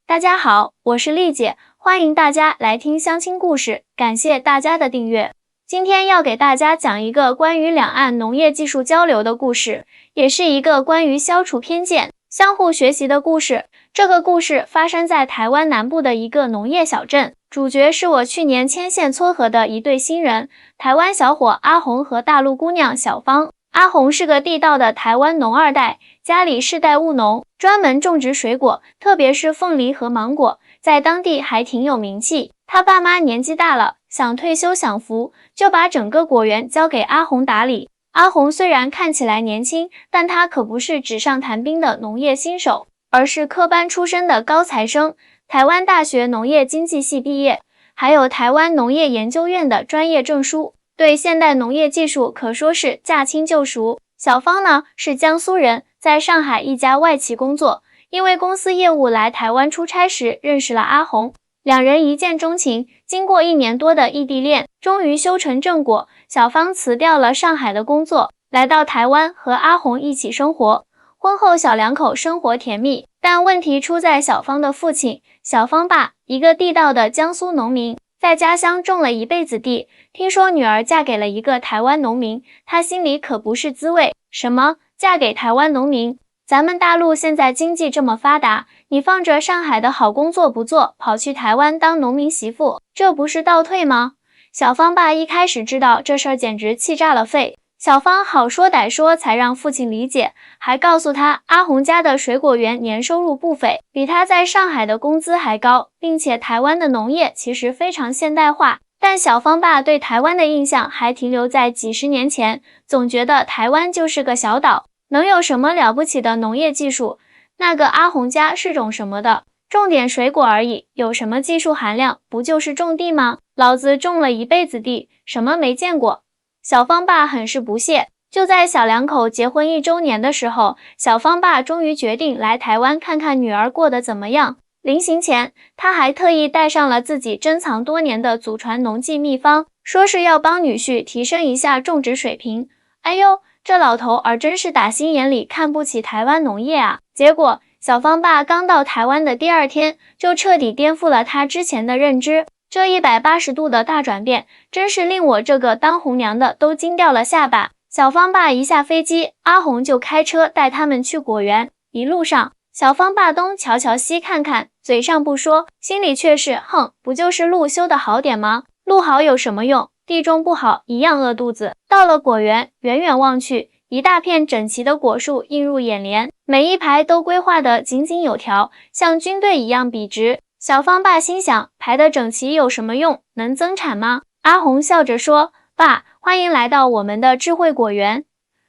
大家好，我是丽姐，欢迎大家来听相亲故事，感谢大家的订阅。今天要给大家讲一个关于两岸农业技术交流的故事，也是一个关于消除偏见、相互学习的故事。这个故事发生在台湾南部的一个农业小镇，主角是我去年牵线撮合的一对新人，台湾小伙阿红和大陆姑娘小芳。阿红是个地道的台湾农二代，家里世代务农，专门种植水果，特别是凤梨和芒果，在当地还挺有名气。他爸妈年纪大了，想退休享福，就把整个果园交给阿红打理。阿红虽然看起来年轻，但他可不是纸上谈兵的农业新手，而是科班出身的高材生，台湾大学农业经济系毕业，还有台湾农业研究院的专业证书，对现代农业技术可说是驾轻就熟。小芳呢，是江苏人，在上海一家外企工作，因为公司业务来台湾出差时认识了阿红，两人一见钟情，经过1年多的异地恋，终于修成正果。小芳辞掉了上海的工作，来到台湾和阿红一起生活。婚后小两口生活甜蜜，但问题出在小芳的父亲。小芳爸，一个地道的江苏农民，在家乡种了一辈子地，听说女儿嫁给了一个台湾农民，他心里可不是滋味。什么？嫁给台湾农民？咱们大陆现在经济这么发达，你放着上海的好工作不做，跑去台湾当农民媳妇，这不是倒退吗？小芳爸一开始知道这事儿简直气炸了肺，小芳好说歹说才让父亲理解，还告诉他阿红家的水果园年收入不菲，比他在上海的工资还高，并且台湾的农业其实非常现代化。但小芳爸对台湾的印象还停留在几十年前，总觉得台湾就是个小岛，能有什么了不起的农业技术？那个阿红家是种什么的？种点水果而已，有什么技术含量？不就是种地吗？老子种了一辈子地，什么没见过？小芳爸很是不屑。就在小两口结婚1周年的时候，小芳爸终于决定来台湾看看女儿过得怎么样。临行前，他还特意带上了自己珍藏多年的祖传农技秘方，说是要帮女婿提升一下种植水平。哎呦，这老头儿真是打心眼里看不起台湾农业啊！结果，小芳爸刚到台湾的第2天，就彻底颠覆了他之前的认知。这180度的大转变，真是令我这个当红娘的都惊掉了下巴。小芳爸一下飞机，阿红就开车带他们去果园。一路上，小芳爸东瞧瞧西看看，嘴上不说，心里却是哼，不就是路修得好点吗？路好有什么用？地种不好一样饿肚子。到了果园，远远望去，一大片整齐的果树映入眼帘，每一排都规划得井井有条，像军队一样笔直。小芳爸心想，排得整齐有什么用？能增产吗？阿红笑着说，爸，欢迎来到我们的智慧果园。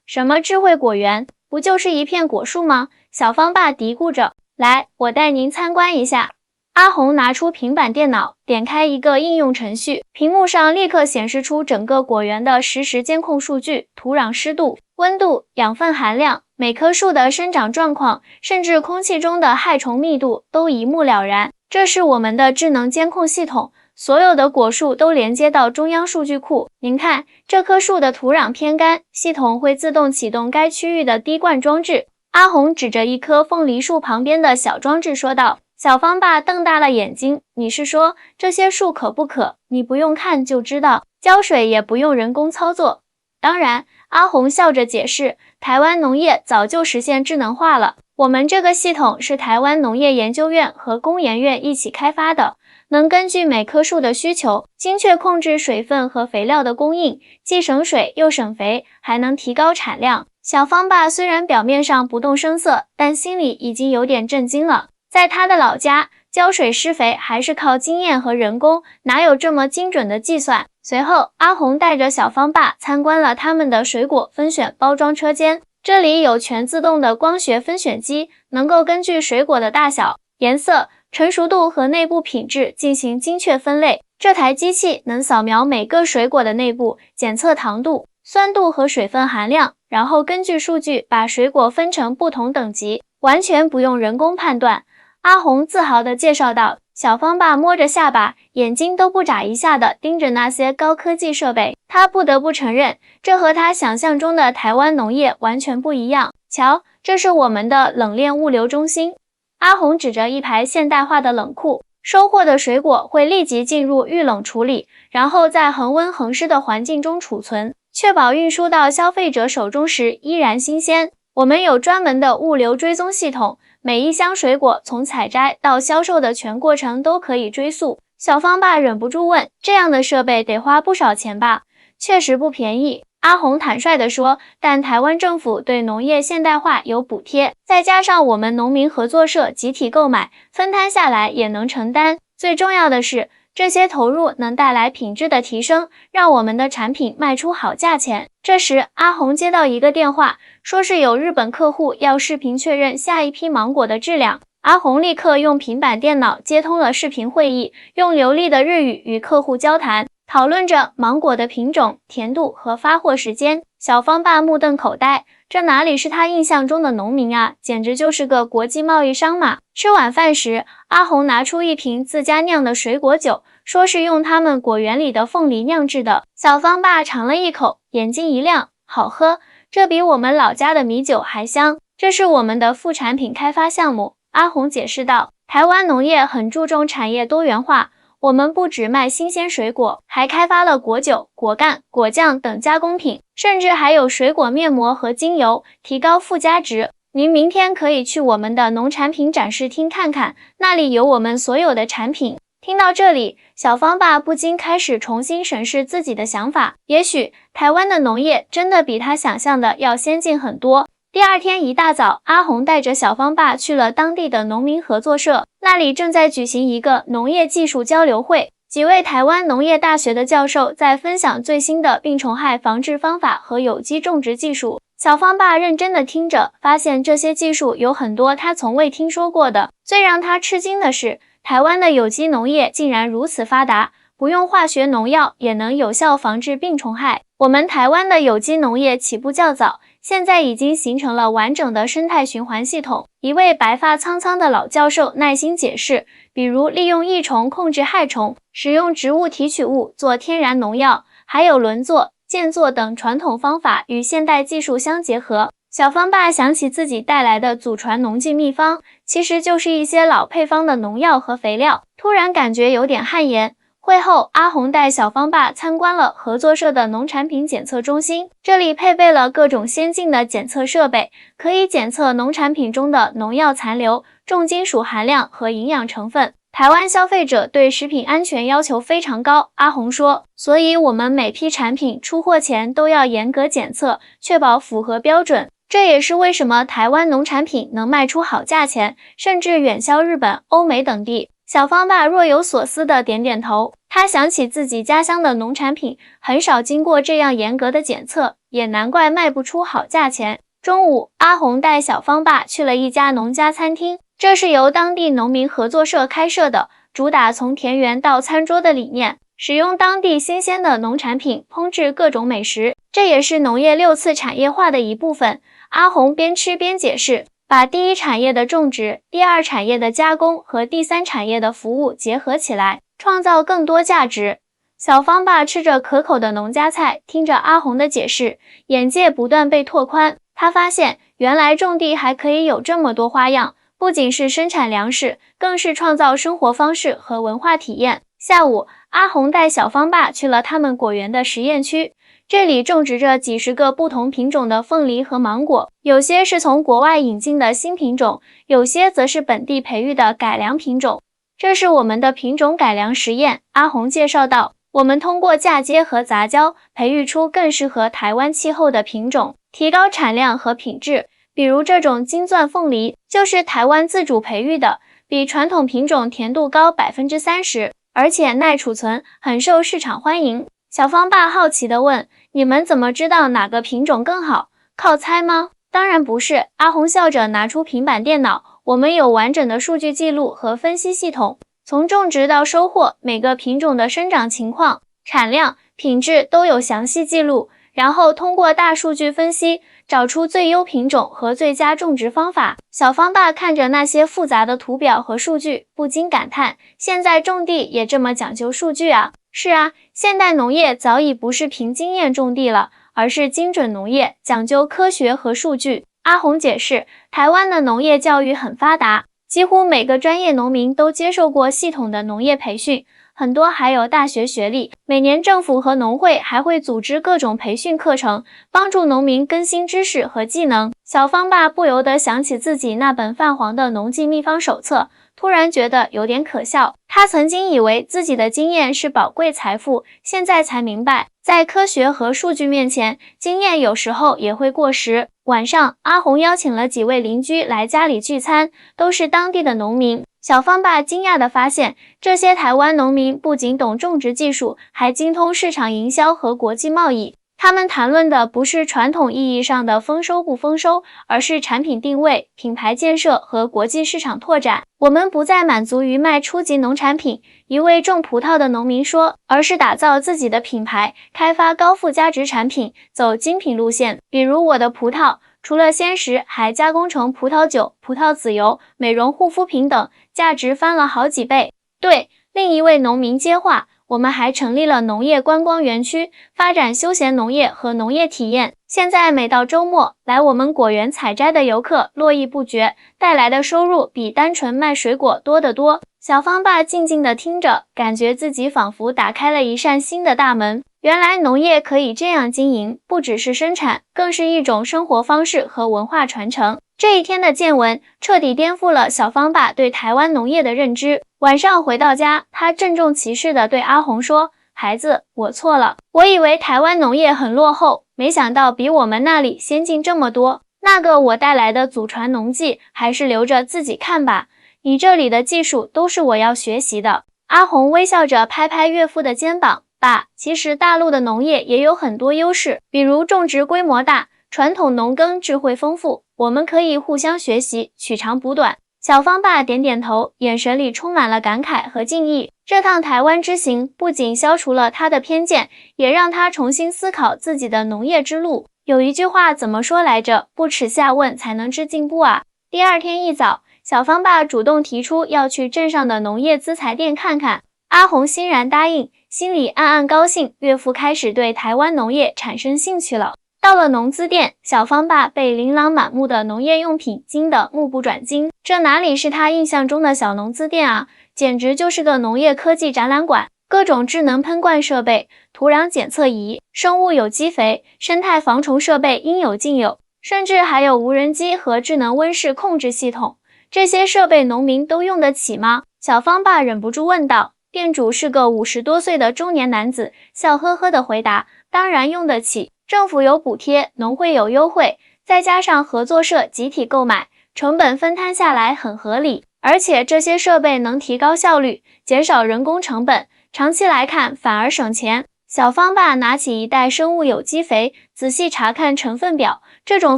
什么智慧果园？不就是一片果树吗？小芳爸嘀咕着，来，我带您参观一下。阿红拿出平板电脑，点开一个应用程序，屏幕上立刻显示出整个果园的实时监控数据，土壤湿度、温度、养分含量，每棵树的生长状况，甚至空气中的害虫密度都一目了然。这是我们的智能监控系统，所有的果树都连接到中央数据库。您看，这棵树的土壤偏干，系统会自动启动该区域的滴灌装置。阿红指着一棵凤梨树旁边的小装置说道。小芳爸瞪大了眼睛，你是说这些树可不可？你不用看就知道，浇水也不用人工操作。当然，阿红笑着解释，台湾农业早就实现智能化了，我们这个系统是台湾农业研究院和工研院一起开发的，能根据每棵树的需求，精确控制水分和肥料的供应，既省水又省肥，还能提高产量。小芳爸虽然表面上不动声色，但心里已经有点震惊了。在他的老家，浇水施肥还是靠经验和人工，哪有这么精准的计算？随后，阿红带着小芳爸参观了他们的水果分选包装车间，这里有全自动的光学分选机，能够根据水果的大小、颜色、成熟度和内部品质进行精确分类。这台机器能扫描每个水果的内部，检测糖度、酸度和水分含量，然后根据数据把水果分成不同等级，完全不用人工判断。阿红自豪地介绍道，小芳爸摸着下巴，眼睛都不眨一下地盯着那些高科技设备。他不得不承认，这和他想象中的台湾农业完全不一样。瞧，这是我们的冷链物流中心。阿红指着一排现代化的冷库，收获的水果会立即进入预冷处理，然后在恒温恒湿的环境中储存，确保运输到消费者手中时依然新鲜。我们有专门的物流追踪系统，每一箱水果从采摘到销售的全过程都可以追溯。小芳爸忍不住问，这样的设备得花不少钱吧？确实不便宜。阿红坦率地说，但台湾政府对农业现代化有补贴，再加上我们农民合作社集体购买，分摊下来也能承担。最重要的是，这些投入能带来品质的提升，让我们的产品卖出好价钱。这时，阿红接到一个电话，说是有日本客户要视频确认下一批芒果的质量。阿红立刻用平板电脑接通了视频会议，用流利的日语与客户交谈，讨论着芒果的品种、甜度和发货时间。小芳爸目瞪口呆，这哪里是他印象中的农民啊，简直就是个国际贸易商嘛。吃晚饭时，阿红拿出一瓶自家酿的水果酒，说是用他们果园里的凤梨酿制的。小芳爸尝了一口，眼睛一亮，好喝，这比我们老家的米酒还香。这是我们的副产品开发项目。阿红解释道，台湾农业很注重产业多元化，我们不只卖新鲜水果，还开发了果酒、果干、果酱等加工品，甚至还有水果面膜和精油，提高附加值。您明天可以去我们的农产品展示厅看看，那里有我们所有的产品。听到这里，小芳爸不禁开始重新审视自己的想法，也许台湾的农业真的比他想象的要先进很多。第二天一大早，阿红带着小芳爸去了当地的农民合作社，那里正在举行一个农业技术交流会，几位台湾农业大学的教授在分享最新的病虫害防治方法和有机种植技术。小芳爸认真地听着，发现这些技术有很多他从未听说过的。最让他吃惊的是，台湾的有机农业竟然如此发达，不用化学农药也能有效防治病虫害。我们台湾的有机农业起步较早，现在已经形成了完整的生态循环系统。一位白发苍苍的老教授耐心解释，比如利用益虫控制害虫，使用植物提取物做天然农药，还有轮作、间作等传统方法与现代技术相结合。小芳爸想起自己带来的祖传农技秘方，其实就是一些老配方的农药和肥料，突然感觉有点汗颜。会后，阿红带小芳爸参观了合作社的农产品检测中心，这里配备了各种先进的检测设备，可以检测农产品中的农药残留、重金属含量和营养成分。台湾消费者对食品安全要求非常高，阿红说，所以我们每批产品出货前都要严格检测，确保符合标准。这也是为什么台湾农产品能卖出好价钱，甚至远销日本、欧美等地。小芳爸若有所思地点点头，他想起自己家乡的农产品很少经过这样严格的检测，也难怪卖不出好价钱。中午，阿红带小芳爸去了一家农家餐厅，这是由当地农民合作社开设的，主打从田园到餐桌的理念，使用当地新鲜的农产品烹制各种美食，这也是农业6次产业化的一部分。阿红边吃边解释，把第一产业的种植、第二产业的加工和第三产业的服务结合起来，创造更多价值。小芳爸吃着可口的农家菜，听着阿红的解释，眼界不断被拓宽。他发现，原来种地还可以有这么多花样，不仅是生产粮食，更是创造生活方式和文化体验。下午，阿红带小芳爸去了他们果园的实验区，这里种植着几十个不同品种的凤梨和芒果，有些是从国外引进的新品种，有些则是本地培育的改良品种。这是我们的品种改良实验，阿红介绍道。我们通过嫁接和杂交，培育出更适合台湾气候的品种，提高产量和品质。比如这种金钻凤梨，就是台湾自主培育的，比传统品种甜度高 30%， 而且耐储存，很受市场欢迎。小芳爸好奇地问，你们怎么知道哪个品种更好？靠猜吗？当然不是，阿红笑着拿出平板电脑，我们有完整的数据记录和分析系统，从种植到收获，每个品种的生长情况、产量、品质都有详细记录，然后通过大数据分析，找出最优品种和最佳种植方法。小芳爸看着那些复杂的图表和数据，不禁感叹，现在种地也这么讲究数据啊。是啊，现代农业早已不是凭经验种地了，而是精准农业，讲究科学和数据。阿红解释，台湾的农业教育很发达，几乎每个专业农民都接受过系统的农业培训，很多还有大学学历。每年政府和农会还会组织各种培训课程，帮助农民更新知识和技能。小芳爸不由得想起自己那本泛黄的农技秘方手册，突然觉得有点可笑。他曾经以为自己的经验是宝贵财富，现在才明白，在科学和数据面前，经验有时候也会过时。晚上，阿红邀请了几位邻居来家里聚餐，都是当地的农民。小芳爸惊讶地发现，这些台湾农民不仅懂种植技术，还精通市场营销和国际贸易。他们谈论的不是传统意义上的丰收不丰收，而是产品定位、品牌建设和国际市场拓展。我们不再满足于卖初级农产品，一位种葡萄的农民说，而是打造自己的品牌，开发高附加值产品，走精品路线。比如我的葡萄，除了鲜食，还加工成葡萄酒、葡萄籽油、美容护肤品等，价值翻了好几倍。对，另一位农民接话，我们还成立了农业观光园区，发展休闲农业和农业体验。现在每到周末，来我们果园采摘的游客络绎不绝，带来的收入比单纯卖水果多得多。小芳爸静静地听着，感觉自己仿佛打开了一扇新的大门。原来农业可以这样经营，不只是生产，更是一种生活方式和文化传承。这一天的见闻彻底颠覆了小芳爸对台湾农业的认知。晚上回到家，他郑重其事地对阿红说，孩子，我错了，我以为台湾农业很落后，没想到比我们那里先进这么多。那个我带来的祖传农技，还是留着自己看吧，你这里的技术都是我要学习的。阿红微笑着拍拍岳父的肩膀，爸，其实大陆的农业也有很多优势，比如种植规模大，传统农耕智慧丰富，我们可以互相学习，取长补短。小芳爸点点头，眼神里充满了感慨和敬意。这趟台湾之行不仅消除了他的偏见，也让他重新思考自己的农业之路。有一句话怎么说来着？不耻下问才能知进步啊。第二天一早，小芳爸主动提出要去镇上的农业资材店看看，阿红欣然答应，心里暗暗高兴，岳父开始对台湾农业产生兴趣了。到了农资店，小芳爸被琳琅满目的农业用品惊得目不转睛。这哪里是他印象中的小农资店啊，简直就是个农业科技展览馆，各种智能喷灌设备、土壤检测仪、生物有机肥、生态防虫设备应有尽有，甚至还有无人机和智能温室控制系统。这些设备农民都用得起吗？小芳爸忍不住问道。店主是个50多岁的中年男子，笑呵呵地回答，当然用得起。政府有补贴，农会有优惠，再加上合作社集体购买，成本分摊下来很合理。而且这些设备能提高效率，减少人工成本，长期来看反而省钱。小芳爸拿起一袋生物有机肥，仔细查看成分表，这种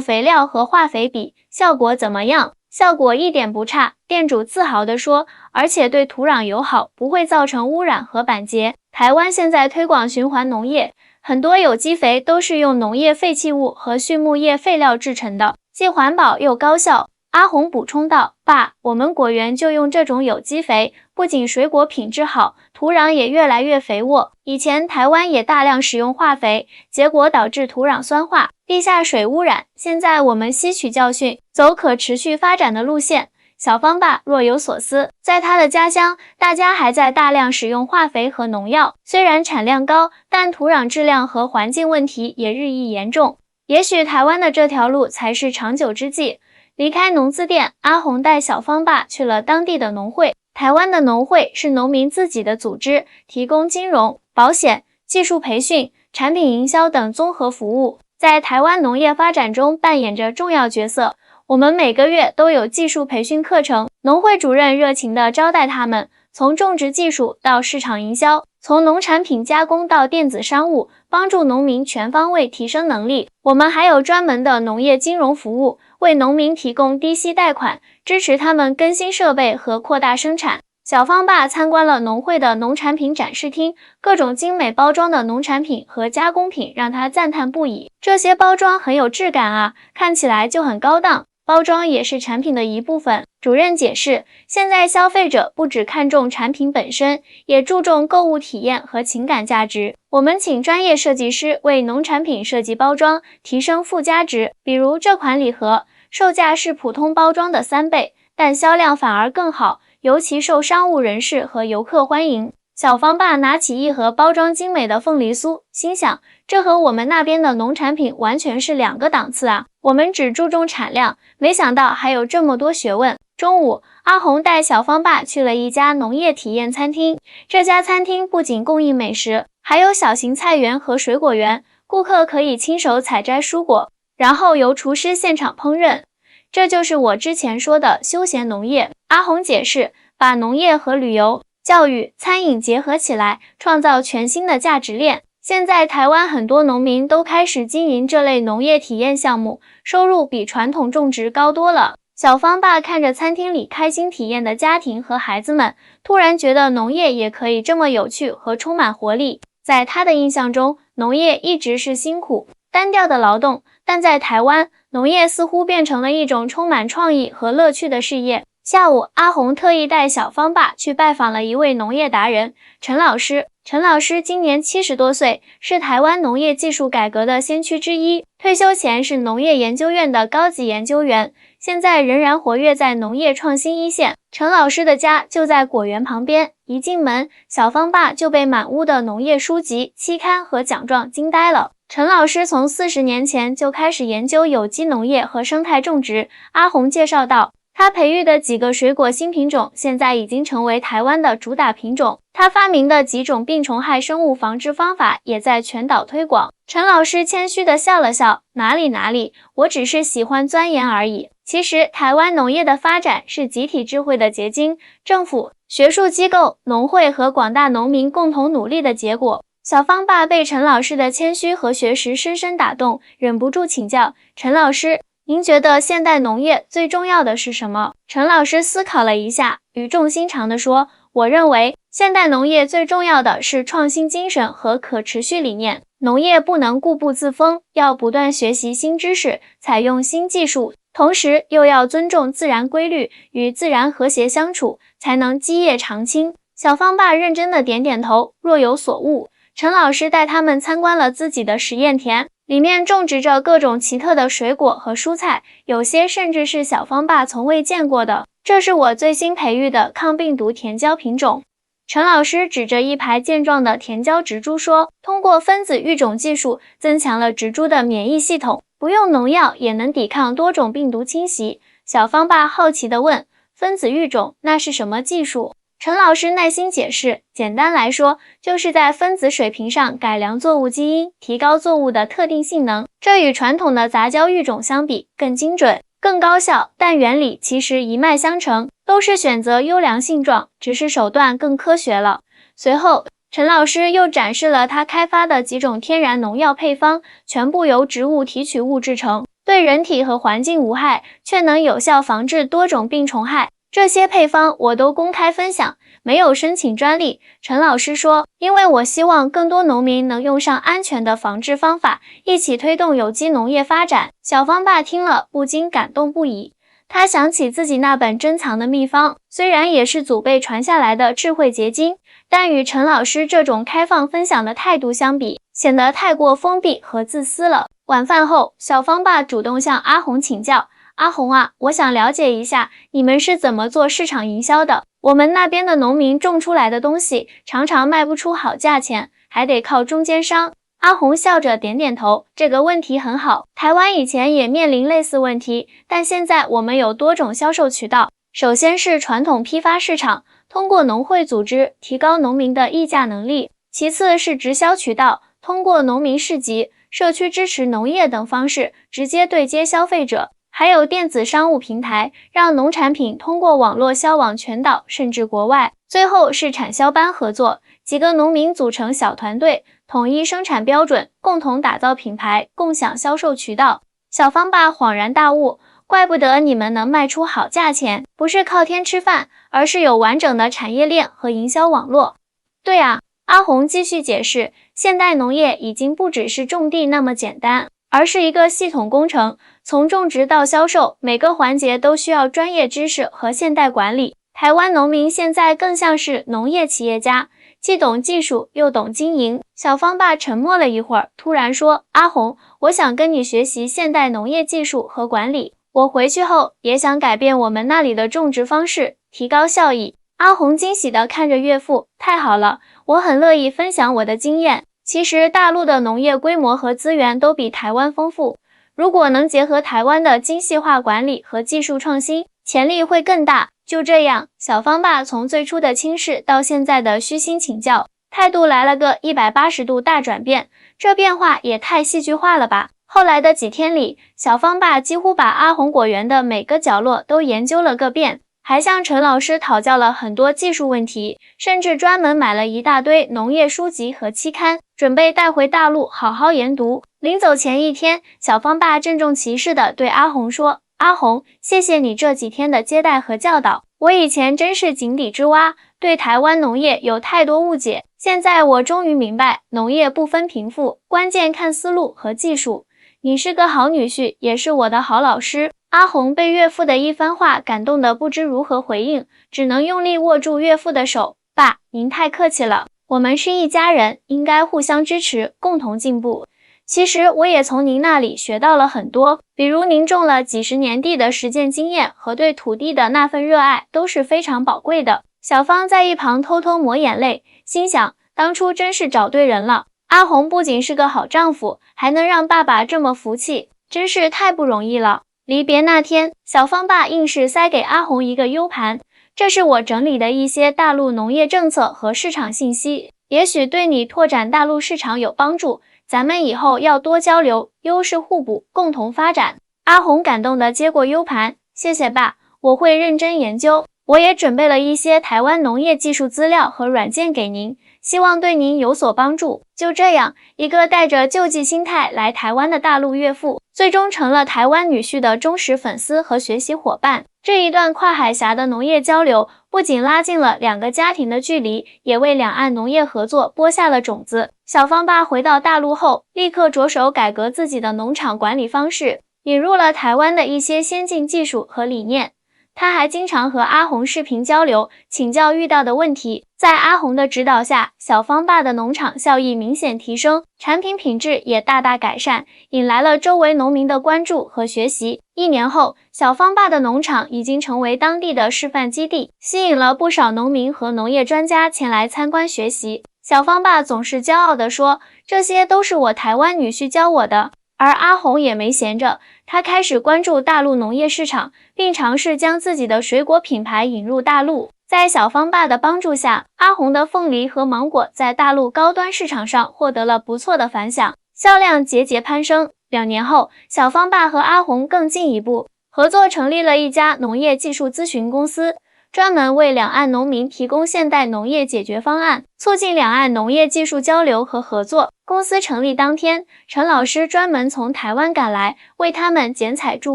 肥料和化肥比，效果怎么样？效果一点不差，店主自豪地说，而且对土壤友好，不会造成污染和板结。台湾现在推广循环农业，很多有机肥都是用农业废弃物和畜牧业废料制成的，既环保又高效。阿红补充道，爸，我们果园就用这种有机肥，不仅水果品质好，土壤也越来越肥沃。以前台湾也大量使用化肥，结果导致土壤酸化、地下水污染。现在我们吸取教训，走可持续发展的路线。小芳爸若有所思，在他的家乡，大家还在大量使用化肥和农药，虽然产量高，但土壤质量和环境问题也日益严重。也许台湾的这条路才是长久之计。离开农资店，阿红带小芳爸去了当地的农会。台湾的农会是农民自己的组织，提供金融、保险、技术培训、产品营销等综合服务，在台湾农业发展中扮演着重要角色。我们每个月都有技术培训课程，农会主任热情地招待他们，从种植技术到市场营销，从农产品加工到电子商务，帮助农民全方位提升能力。我们还有专门的农业金融服务，为农民提供低息贷款，支持他们更新设备和扩大生产。小芳爸参观了农会的农产品展示厅，各种精美包装的农产品和加工品让他赞叹不已。这些包装很有质感啊，看起来就很高档。包装也是产品的一部分。主任解释，现在消费者不只看重产品本身，也注重购物体验和情感价值。我们请专业设计师为农产品设计包装，提升附加值。比如这款礼盒，售价是普通包装的3倍，但销量反而更好，尤其受商务人士和游客欢迎。小方爸拿起一盒包装精美的凤梨酥，心想，这和我们那边的农产品完全是两个档次啊！我们只注重产量，没想到还有这么多学问。中午，阿红带小方爸去了一家农业体验餐厅。这家餐厅不仅供应美食，还有小型菜园和水果园，顾客可以亲手采摘蔬果，然后由厨师现场烹饪。这就是我之前说的休闲农业。阿红解释，把农业和旅游、教育、餐饮结合起来，创造全新的价值链。现在台湾很多农民都开始经营这类农业体验项目，收入比传统种植高多了。小方爸看着餐厅里开心体验的家庭和孩子们，突然觉得农业也可以这么有趣和充满活力。在他的印象中，农业一直是辛苦、单调的劳动，但在台湾，农业似乎变成了一种充满创意和乐趣的事业。下午，阿红特意带小方爸去拜访了一位农业达人陈老师。陈老师今年70多岁，是台湾农业技术改革的先驱之一。退休前是农业研究院的高级研究员，现在仍然活跃在农业创新一线。陈老师的家就在果园旁边，一进门，小方爸就被满屋的农业书籍、期刊和奖状惊呆了。陈老师从40年前就开始研究有机农业和生态种植。阿红介绍道，他培育的几个水果新品种现在已经成为台湾的主打品种，他发明的几种病虫害生物防治方法也在全岛推广。陈老师谦虚地笑了笑，哪里，我只是喜欢钻研而已。其实台湾农业的发展是集体智慧的结晶，政府、学术机构、农会和广大农民共同努力的结果。小方爸被陈老师的谦虚和学识深深打动，忍不住请教陈老师，您觉得现代农业最重要的是什么？陈老师思考了一下，语重心长地说，我认为现代农业最重要的是创新精神和可持续理念。农业不能固步自封，要不断学习新知识，采用新技术，同时又要尊重自然规律，与自然和谐相处，才能基业长青。小方爸认真的点点头，若有所悟。陈老师带他们参观了自己的实验田，里面种植着各种奇特的水果和蔬菜，有些甚至是小方爸从未见过的。这是我最新培育的抗病毒甜椒品种。陈老师指着一排健壮的甜椒植株说，通过分子育种技术，增强了植株的免疫系统，不用农药也能抵抗多种病毒侵袭。小方爸好奇地问，分子育种，那是什么技术？陈老师耐心解释，简单来说，就是在分子水平上改良作物基因，提高作物的特定性能。这与传统的杂交育种相比，更精准、更高效，但原理其实一脉相承，都是选择优良性状，只是手段更科学了。随后，陈老师又展示了他开发的几种天然农药配方，全部由植物提取物制成，对人体和环境无害，却能有效防治多种病虫害。这些配方我都公开分享，没有申请专利。陈老师说，因为我希望更多农民能用上安全的防治方法，一起推动有机农业发展。小方爸听了不禁感动不已，他想起自己那本珍藏的秘方，虽然也是祖辈传下来的智慧结晶，但与陈老师这种开放分享的态度相比，显得太过封闭和自私了。晚饭后，小方爸主动向阿红请教，阿红啊，我想了解一下，你们是怎么做市场营销的？我们那边的农民种出来的东西，常常卖不出好价钱，还得靠中间商。阿红笑着点点头，这个问题很好，台湾以前也面临类似问题，但现在我们有多种销售渠道。首先是传统批发市场，通过农会组织提高农民的议价能力；其次是直销渠道，通过农民市集、社区支持农业等方式，直接对接消费者。还有电子商务平台，让农产品通过网络销往全岛甚至国外。最后是产销班合作，几个农民组成小团队，统一生产标准，共同打造品牌，共享销售渠道。小方爸恍然大悟，怪不得你们能卖出好价钱，不是靠天吃饭，而是有完整的产业链和营销网络。对啊，阿红继续解释，现代农业已经不只是种地那么简单，而是一个系统工程，从种植到销售，每个环节都需要专业知识和现代管理。台湾农民现在更像是农业企业家，既懂技术又懂经营。小方爸沉默了一会儿，突然说，阿红，我想跟你学习现代农业技术和管理。我回去后也想改变我们那里的种植方式，提高效益。阿红惊喜地看着岳父，太好了，我很乐意分享我的经验。其实大陆的农业规模和资源都比台湾丰富，如果能结合台湾的精细化管理和技术创新，潜力会更大。就这样，小芳爸从最初的轻视到现在的虚心请教，态度来了个180度大转变，这变化也太戏剧化了吧。后来的几天里，小芳爸几乎把阿红果园的每个角落都研究了个遍，还向陈老师讨教了很多技术问题，甚至专门买了一大堆农业书籍和期刊，准备带回大陆好好研读。临走前一天，小芳爸郑重其事地对阿红说：“阿红，谢谢你这几天的接待和教导，我以前真是井底之蛙，对台湾农业有太多误解，现在我终于明白，农业不分贫富，关键看思路和技术。你是个好女婿，也是我的好老师。”阿红被岳父的一番话感动得不知如何回应，只能用力握住岳父的手。爸，您太客气了，我们是一家人，应该互相支持，共同进步。其实我也从您那里学到了很多，比如您种了几十年地的实践经验和对土地的那份热爱都是非常宝贵的。小芳在一旁偷偷抹眼泪，心想当初真是找对人了。阿红不仅是个好丈夫，还能让爸爸这么服气，真是太不容易了。离别那天，小芳爸硬是塞给阿红一个 U 盘，这是我整理的一些大陆农业政策和市场信息，也许对你拓展大陆市场有帮助。咱们以后要多交流，优势互补，共同发展。阿红感动地接过 U 盘，谢谢爸，我会认真研究。我也准备了一些台湾农业技术资料和软件给您，希望对您有所帮助。就这样，一个带着救济心态来台湾的大陆岳父，最终成了台湾女婿的忠实粉丝和学习伙伴。这一段跨海峡的农业交流，不仅拉近了两个家庭的距离，也为两岸农业合作播下了种子。小芳爸回到大陆后，立刻着手改革自己的农场管理方式，引入了台湾的一些先进技术和理念。他还经常和阿红视频交流，请教遇到的问题。在阿红的指导下，小芳爸的农场效益明显提升，产品品质也大大改善，引来了周围农民的关注和学习。1年后，小芳爸的农场已经成为当地的示范基地，吸引了不少农民和农业专家前来参观学习。小芳爸总是骄傲地说，这些都是我台湾女婿教我的。而阿红也没闲着，他开始关注大陆农业市场，并尝试将自己的水果品牌引入大陆。在小芳爸的帮助下，阿红的凤梨和芒果在大陆高端市场上获得了不错的反响，销量节节攀升。2年后，小芳爸和阿红更进一步合作，成立了一家农业技术咨询公司，专门为两岸农民提供现代农业解决方案，促进两岸农业技术交流和合作。公司成立当天，陈老师专门从台湾赶来，为他们剪彩祝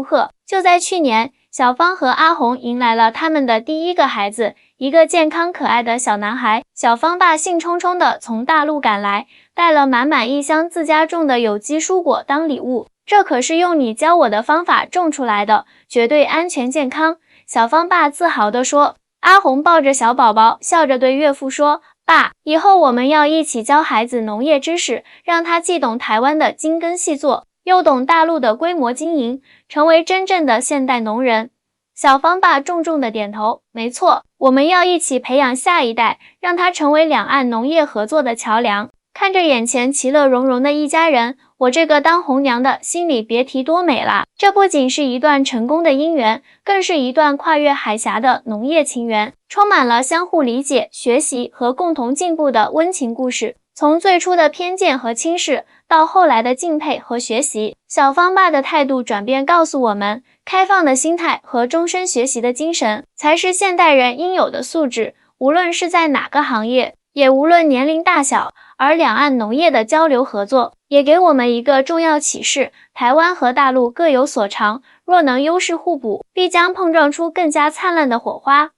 贺。就在去年，小芳和阿红迎来了他们的第一个孩子，一个健康可爱的小男孩。小芳爸兴冲冲地从大陆赶来，带了满满一箱自家种的有机蔬果当礼物，这可是用你教我的方法种出来的，绝对安全健康。小芳爸自豪地说。阿红抱着小宝宝，笑着对岳父说，爸，以后我们要一起教孩子农业知识，让他既懂台湾的精耕细作，又懂大陆的规模经营，成为真正的现代农人。小芳爸重重的点头，没错，我们要一起培养下一代，让他成为两岸农业合作的桥梁。看着眼前其乐融融的一家人，我这个当红娘的心里别提多美啦！这不仅是一段成功的姻缘，更是一段跨越海峡的农业情缘，充满了相互理解、学习和共同进步的温情故事。从最初的偏见和轻视，到后来的敬佩和学习，小芳爸的态度转变告诉我们，开放的心态和终身学习的精神，才是现代人应有的素质。无论是在哪个行业，也无论年龄大小。而两岸农业的交流合作，也给我们一个重要启示：台湾和大陆各有所长，若能优势互补，必将碰撞出更加灿烂的火花。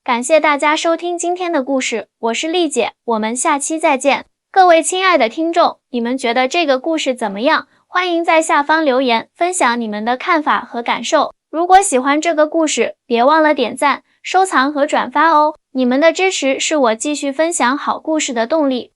感谢大家收听今天的故事，我是丽姐，我们下期再见。各位亲爱的听众，你们觉得这个故事怎么样？欢迎在下方留言，分享你们的看法和感受。如果喜欢这个故事，别忘了点赞、收藏和转发哦！你们的支持是我继续分享好故事的动力。